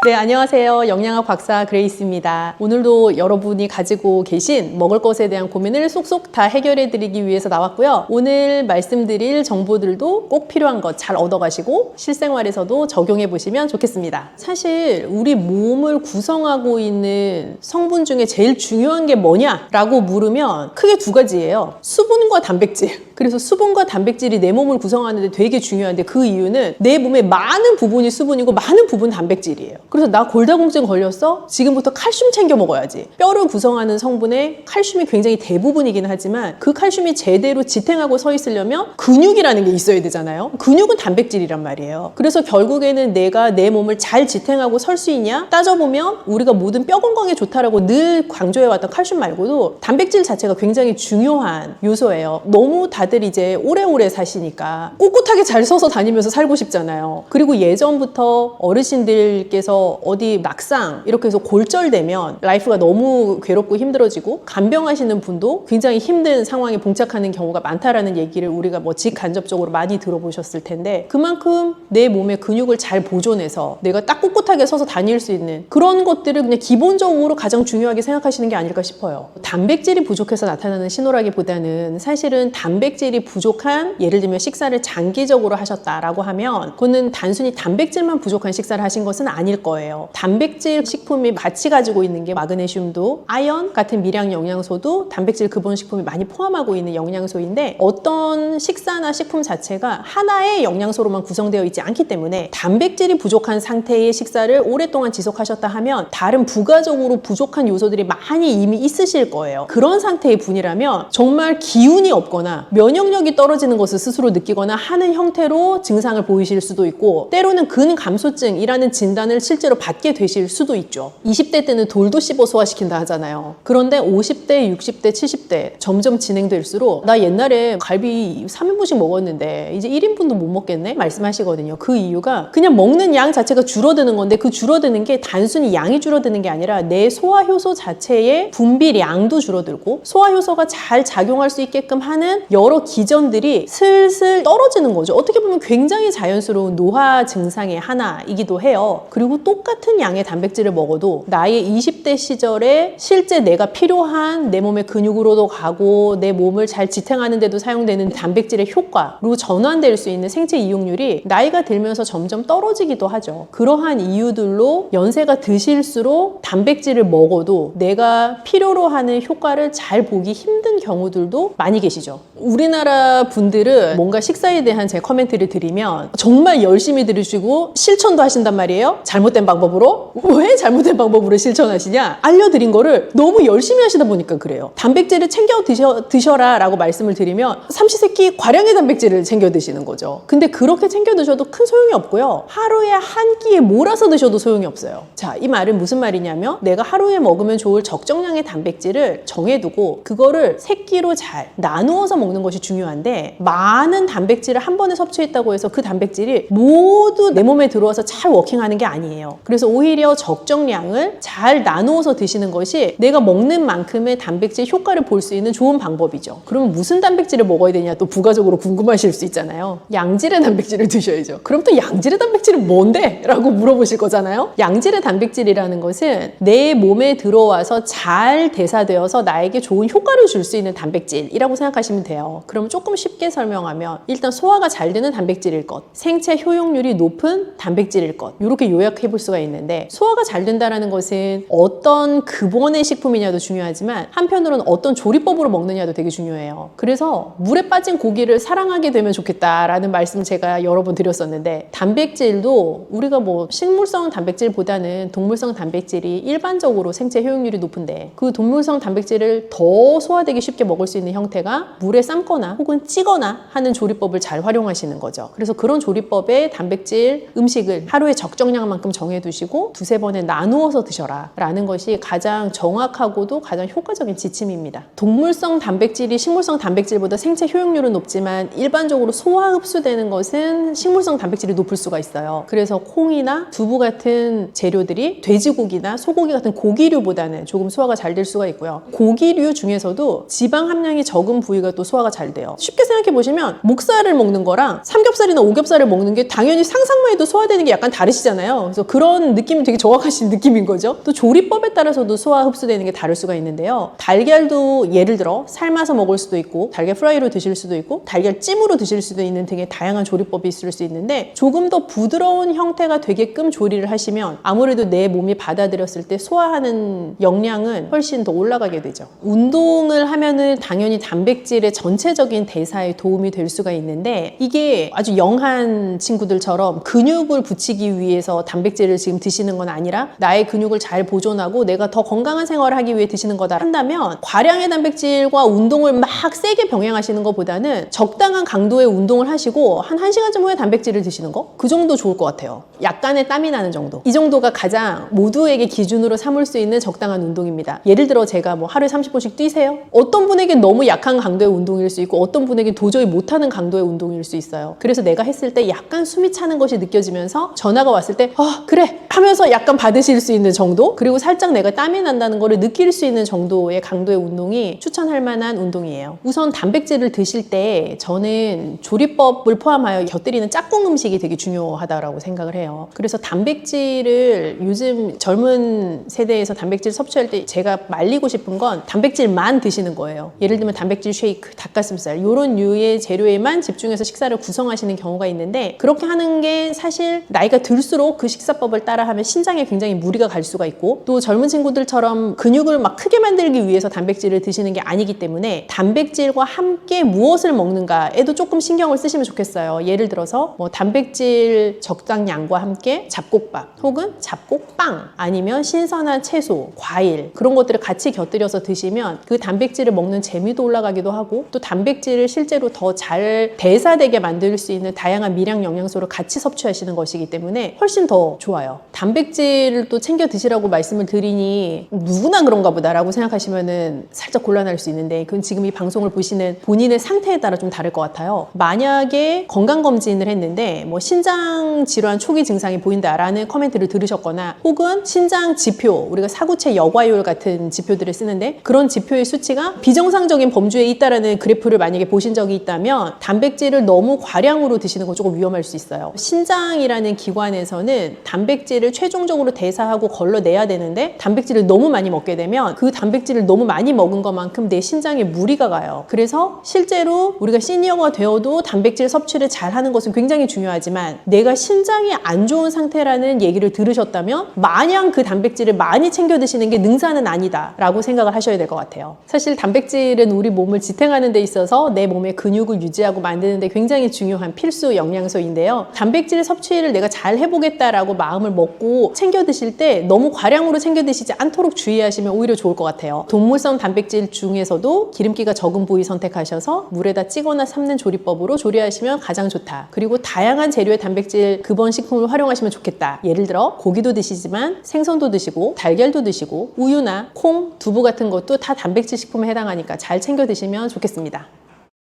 네, 안녕하세요. 영양학 박사 그레이스입니다. 오늘도 여러분이 가지고 계신 먹을 것에 대한 고민을 쏙쏙 다 해결해 드리기 위해서 나왔고요. 오늘 말씀드릴 정보들도 꼭 필요한 것 잘 얻어가시고 실생활에서도 적용해 보시면 좋겠습니다. 사실 우리 몸을 구성하고 있는 성분 중에 제일 중요한 게 뭐냐라고 물으면 크게 두 가지예요. 수분과 단백질. 그래서 수분과 단백질이 내 몸을 구성하는데 되게 중요한데 그 이유는 내 몸의 많은 부분이 수분이고 많은 부분 단백질이에요. 그래서 나 골다공증 걸렸어? 지금부터 칼슘 챙겨 먹어야지. 뼈를 구성하는 성분에 칼슘이 굉장히 대부분이긴 하지만 그 칼슘이 제대로 지탱하고 서 있으려면 근육이라는 게 있어야 되잖아요. 근육은 단백질이란 말이에요. 그래서 결국에는 내가 내 몸을 잘 지탱하고 설 수 있냐? 따져보면 우리가 모든 뼈 건강에 좋다라고 늘 강조해왔던 칼슘 말고도 단백질 자체가 굉장히 중요한 요소예요. 너무 다들 이제 오래오래 사시니까 꿋꿋하게 잘 서서 다니면서 살고 싶잖아요. 그리고 예전부터 어르신들께서 어디 막상 이렇게 해서 골절되면 라이프가 너무 괴롭고 힘들어지고 간병하시는 분도 굉장히 힘든 상황에 봉착하는 경우가 많다라는 얘기를 우리가 뭐 직간접적으로 많이 들어보셨을 텐데 그만큼 내 몸의 근육을 잘 보존해서 내가 딱 꿋꿋하게 서서 다닐 수 있는 그런 것들을 그냥 기본적으로 가장 중요하게 생각하시는 게 아닐까 싶어요. 단백질이 부족해서 나타나는 신호라기보다는 사실은 단백질이 부족한 예를 들면 식사를 장기적으로 하셨다라고 하면 그거는 단순히 단백질만 부족한 식사를 하신 것은 아닐 거예요. 단백질 식품이 같이 가지고 있는 게 마그네슘도 아연 같은 미량 영양소도 단백질 근본 식품이 많이 포함하고 있는 영양소인데 어떤 식사나 식품 자체가 하나의 영양소로만 구성되어 있지 않기 때문에 단백질이 부족한 상태의 식사를 오랫동안 지속하셨다 하면 다른 부가적으로 부족한 요소들이 많이 이미 있으실 거예요. 그런 상태의 분이라면 정말 기운이 없거나 면역력이 떨어지는 것을 스스로 느끼거나 하는 형태로 증상을 보이실 수도 있고 때로는 근감소증이라는 진단을 실제로 받게 되실 수도 있죠. 20대 때는 돌도 씹어 소화시킨다 하잖아요. 그런데 50대, 60대, 70대 점점 진행될수록 나 옛날에 갈비 3인분씩 먹었는데 이제 1인분도 못 먹겠네? 말씀하시거든요. 그 이유가 그냥 먹는 양 자체가 줄어드는 건데 그 줄어드는 게 단순히 양이 줄어드는 게 아니라 내 소화효소 자체의 분비량도 줄어들고 소화효소가 잘 작용할 수 있게끔 하는 여러 기전들이 슬슬 떨어지는 거죠. 어떻게 보면 굉장히 자연스러운 노화 증상의 하나이기도 해요. 그리고 똑같은 양의 단백질을 먹어도 나의 20대 시절에 실제 내가 필요한 내 몸의 근육으로도 가고 내 몸을 잘 지탱하는 데도 사용되는 단백질의 효과로 전환될 수 있는 생체 이용률이 나이가 들면서 점점 떨어지기도 하죠. 그러한 이유들로 연세가 드실수록 단백질을 먹어도 내가 필요로 하는 효과를 잘 보기 힘든 경우들도 많이 계시죠. 우리나라 분들은 뭔가 식사에 대한 제 커멘트를 드리면 정말 열심히 들으시고 실천도 하신단 말이에요. 잘못된 방법으로. 왜 잘못된 방법으로 실천하시냐? 알려드린 거를 너무 열심히 하시다 보니까 그래요. 단백질을 챙겨 드셔라 라고 말씀을 드리면 삼시세끼 과량의 단백질을 챙겨 드시는 거죠. 근데 그렇게 챙겨 드셔도 큰 소용이 없고요. 하루에 한 끼에 몰아서 드셔도 소용이 없어요. 자, 이 말은 무슨 말이냐면 내가 하루에 먹으면 좋을 적정량의 단백질을 정해두고 그거를 새끼로 잘 나누어서 먹는 것이 중요한데 많은 단백질을 한 번에 섭취했다고 해서 그 단백질이 모두 내 몸에 들어와서 잘 워킹하는 게 아니에요. 그래서 오히려 적정량을 잘 나누어서 드시는 것이 내가 먹는 만큼의 단백질 효과를 볼 수 있는 좋은 방법이죠. 그러면 무슨 단백질을 먹어야 되냐 또 부가적으로 궁금하실 수 있잖아요. 양질의 단백질을 드셔야죠. 그럼 또 양질의 단백질은 뭔데? 라고 물어보실 거잖아요. 양질의 단백질이라는 것은 내 몸에 들어와서 잘 대사되어서 나에게 좋은 효과를 줄 수 있는 단백질이라고 생각하시면 돼요. 그럼 조금 쉽게 설명하면 일단 소화가 잘 되는 단백질일 것, 생체 효용률이 높은 단백질일 것 이렇게 요약해 볼 수가 있는데 소화가 잘 된다는 것은 어떤 근본의 식품이냐도 중요하지만 한편으로는 어떤 조리법으로 먹느냐도 되게 중요해요. 그래서 물에 빠진 고기를 사랑하게 되면 좋겠다라는 말씀 제가 여러 번 드렸었는데 단백질도 우리가 뭐 식물성 단백질보다는 동물성 단백질이 일반적으로 생체 효용률이 높은데 그 동물성 단백질을 더 소화되기 쉽게 먹을 수 있는 형태가 물에 삶거나 혹은 찌거나 하는 조리법을 잘 활용하시는 거죠. 그래서 그런 조리법에 단백질 음식을 하루에 적정량만큼 정해두시고 두세 번에 나누어서 드셔라 라는 것이 가장 정확하고도 가장 효과적인 지침입니다. 동물성 단백질이 식물성 단백질보다 생체 효용률은 높지만 일반적으로 소화 흡수되는 것은 식물성 단백질이 높을 수가 있어요. 그래서 콩이나 두부 같은 재료들이 돼지고기나 소고기 같은 고기류보다는 조금 소화가 잘 될 수가 있고요. 고기류 중에서도 지방 함량이 적은 부위가 또 소화가 잘 돼요. 쉽게 생각해 보시면 목살을 먹는 거랑 삼겹살이나 오겹살을 먹는 게 당연히 상상만 해도 소화되는 게 약간 다르시잖아요. 그래서 그런 느낌이 되게 정확하신 느낌인 거죠. 또 조리법에 따라서도 소화 흡수되는 게 다를 수가 있는데요. 달걀도 예를 들어 삶아서 먹을 수도 있고 달걀 프라이로 드실 수도 있고 달걀 찜으로 드실 수도 있는 되게 다양한 조리법이 있을 수 있는데 조금 더 부드러운 형태가 되게끔 조리를 하시면 아무래도 내 몸이 받아들였을 때 소화하는 역량은 훨씬 더 올라가게 되죠. 운동을 하면은 당연히 단백질의 전체적인 대사에 도움이 될 수가 있는데 이게 아주 영한 친구들처럼 근육을 붙이기 위해서 단백질을 지금 드시는 건 아니라 나의 근육을 잘 보존하고 내가 더 건강한 생활을 하기 위해 드시는 거다 한다면 과량의 단백질과 운동을 막 세게 병행하시는 것보다는 적당한 강도의 운동을 하시고 한 1시간쯤 후에 단백질을 드시는 거? 그 정도 좋을 것 같아요. 약간의 땀이 나는 정도. 이 정도가 가장 모두에게 기준으로 삼을 수 있는 적당한 운동입니다. 예를 들어 제가 뭐 하루에 30분씩 뛰세요? 어떤 분에게 너무 약한 강도의 운동일 수 있고 어떤 분에게 도저히 못하는 강도의 운동일 수 있어요. 그래서 내가 했을 때 약간 숨이 차는 것이 느껴지면서 전화가 왔을 때 그래 하면서 약간 받으실 수 있는 정도, 그리고 살짝 내가 땀이 난다는 거를 느낄 수 있는 정도의 강도의 운동이 추천할 만한 운동이에요. 우선 단백질을 드실 때 저는 조리법을 포함하여 곁들이는 짝꿍 음식이 되게 중요하다고 생각을 해요. 그래서 단백질을 요즘 젊은 세대에서 단백질 섭취할 때 제가 말리고 싶은 건 단백질만 드시는 거예요. 예를 들면 단백질 쉐이크, 닭가슴살 이런 류의 재료에만 집중해서 식사를 구성하시는 경우가 있는데 그렇게 하는 게 사실 나이가 들수록 그 식사법을 따라하면 신장에 굉장히 무리가 갈 수가 있고 또 젊은 친구들처럼 근육을 막 크게 만들기 위해서 단백질을 드시는 게 아니기 때문에 단백질과 함께 무엇을 먹는가에도 조금 신경을 쓰시면 좋겠어요. 예를 들어서 뭐 단백질 적당량과 함께 잡곡밥 혹은 잡곡빵 아니면 신선한 채소, 과일 그런 것들을 같이 곁들여서 드시면 그 단백질을 먹는 재미도 올라가기도 하고 또 단백질을 실제로 더 잘 대사되게 만들 수 있는 다양한 미량 영양소를 같이 섭취하시는 것이기 때문에 훨씬 더 좋아요. 단백질을 또 챙겨 드시라고 말씀을 드리니 누구나 그런가 보다라고 생각하시면은 살짝 곤란할 수 있는데 그건 지금 이 방송을 보시는 본인의 상태에 따라 좀 다를 것 같아요. 만약에 건강검진을 했는데 뭐 신장 질환 초기 증상이 보인다라는 커멘트를 들으셨거나 혹은 신장 지표, 우리가 사구체 여과율 같은 지표들을 쓰는데 그런 지표의 수치가 비정상적인 범주에 있다라는 그래프를 만약에 보신 적이 있다면 단백질을 너무 과량으로 드시는 건 조금 위험할 수 있어요. 신장이라는 기관에서는 단백질을 최종적으로 대사하고 걸러내야 되는데 단백질을 너무 많이 먹게 되면 그 단백질을 너무 많이 먹은 것만큼 내 신장에 무리가 가요. 그래서 실제로 우리가 시니어가 되어도 단백질 섭취를 잘 하는 것은 굉장히 중요하지만 내가 신장이 안 좋은 상태라는 얘기를 들으셨다면 마냥 그 단백질을 많이 챙겨 드시는 게 능사는 아니다 라고 생각을 하셔야 될 것 같아요. 사실 단백질은 우리 몸을 지탱하는 데 있어서 내 몸의 근육을 유지하고 만드는 데 굉장히 중요한 필수 영양소인데요. 단백질 섭취를 내가 잘 해보겠다라고 마음을 먹고 챙겨 드실 때 너무 과량으로 챙겨 드시지 않도록 주의하시면 오히려 좋을 것 같아요. 동물성 단백질 중에서도 기름기가 적은 부위 선택하셔서 물에다 찌거나 삶는 조리법으로 조리하시면 가장 좋다. 그리고 다양한 재료의 단백질 급원 식품을 활용하시면 좋겠다. 예를 들어 고기도 드시지만 생선도 드시고 달걀도 드시고 우유나 콩, 두부 같은 것도 다 단백질 식품에 해당하니까 잘 챙겨 드시면 좋겠습니다.